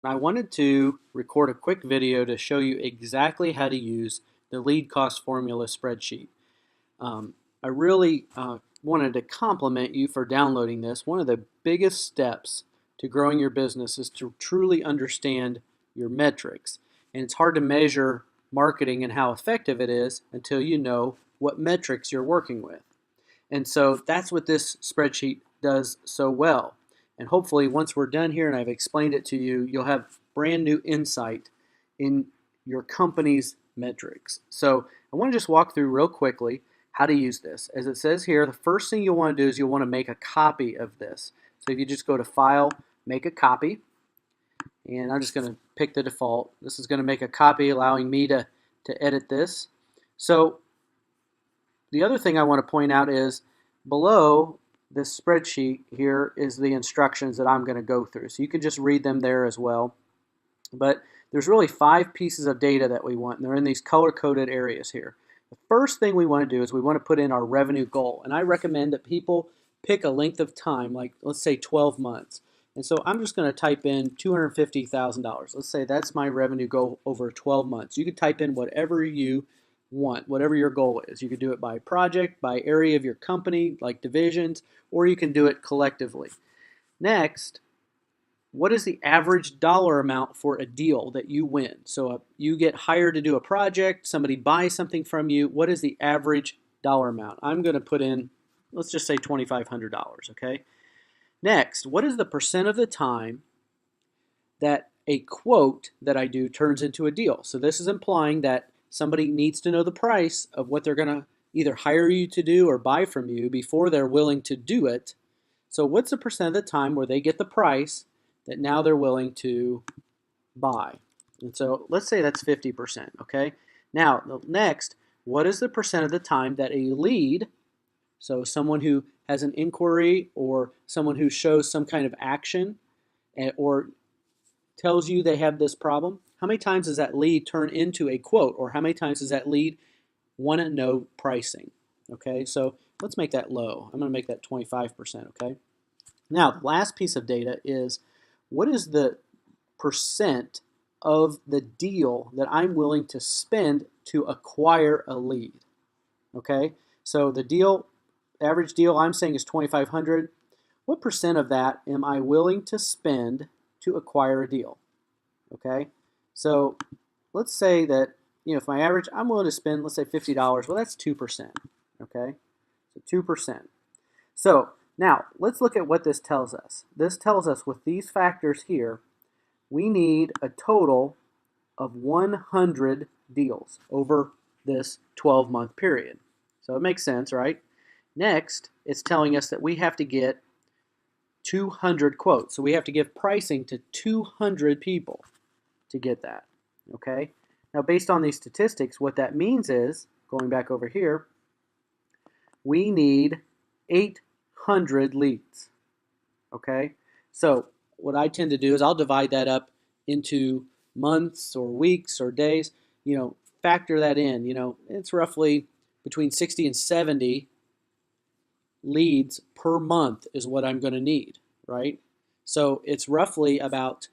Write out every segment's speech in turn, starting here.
I wanted to record a quick video to show you exactly how to use the lead cost formula spreadsheet. I really wanted to compliment you for downloading this. One of the biggest steps to growing your business is to truly understand your metrics. And it's hard to measure marketing and how effective it is until you know what metrics you're working with. And so that's what this spreadsheet does so well. And hopefully once we're done here and I've explained it to you, you'll have brand new insight in your company's metrics. So I want to just walk through real quickly how to use this. As it says here, the first thing you'll want to do is you'll want to make a copy of this. So if you just go to File, Make a Copy, and I'm just going to pick the default. This is going to make a copy, allowing me to edit this. So the other thing I want to point out is below this spreadsheet here is the instructions that I'm going to go through. So you can just read them there as well. But there's really 5 pieces of data that we want, and they're in these color-coded areas here. The first thing we want to do is we want to put in our revenue goal. And I recommend that people pick a length of time, like let's say 12 months. And so I'm just going to type in $250,000. Let's say that's my revenue goal over 12 months. You could type in whatever you want, whatever your goal is. You could do it by project, by area of your company, like divisions, or you can do it collectively. Next, what is the average dollar amount for a deal that you win? So you get hired to do a project, somebody buys something from you. What is the average dollar amount? I'm going to put in, let's just say $2,500, okay? Next, what is the percent of the time that a quote that I do turns into a deal? So this is implying that somebody needs to know the price of what they're going to either hire you to do or buy from you before they're willing to do it. So what's the percent of the time where they get the price that now they're willing to buy? And so let's say that's 50%, okay? Now, next, what is the percent of the time that a lead, so someone who has an inquiry or someone who shows some kind of action or tells you they have this problem, how many times does that lead turn into a quote, or how many times does that lead want to know pricing? Okay, so let's make that low. I'm going to make that 25%, okay? Now, the last piece of data is what is the percent of the deal that I'm willing to spend to acquire a lead? Okay, so the deal, average deal I'm saying is $2,500. What percent of that am I willing to spend to acquire a deal? Okay, so let's say that, if my average, I'm willing to spend, let's say $50. Well, that's 2%. Okay, so 2%. So now let's look at what this tells us. This tells us with these factors here, we need a total of 100 deals over this 12-month period. So it makes sense, right? Next, it's telling us that we have to get 200 quotes. So we have to give pricing to 200 people to get that, okay? Now, based on these statistics, what that means is, going back over here, we need 800 leads, okay? So what I tend to do is I'll divide that up into months or weeks or days, factor that in. It's roughly between 60 and 70 leads per month is what I'm going to need, right? So it's roughly about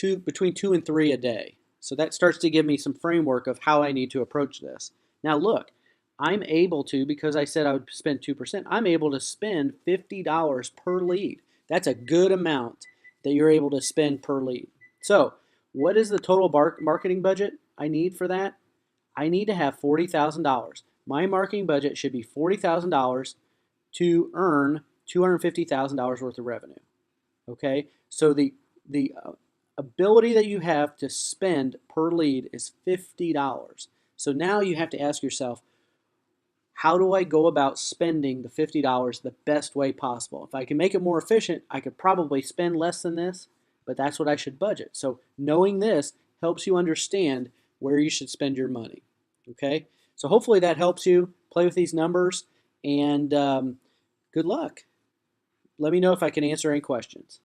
between 2 and 3 a day. So that starts to give me some framework of how I need to approach this. Now look, I'm able to, because I said I would spend 2%, I'm able to spend $50 per lead. That's a good amount that you're able to spend per lead. So what is the total marketing budget I need for that? I need to have $40,000. My marketing budget should be $40,000 to earn $250,000 worth of revenue. Okay, so the ability that you have to spend per lead is $50. So now you have to ask yourself, how do I go about spending the $50 the best way possible? If I can make it more efficient, I could probably spend less than this, but that's what I should budget. So knowing this helps you understand where you should spend your money. Okay, so hopefully that helps you play with these numbers, and good luck. Let me know if I can answer any questions.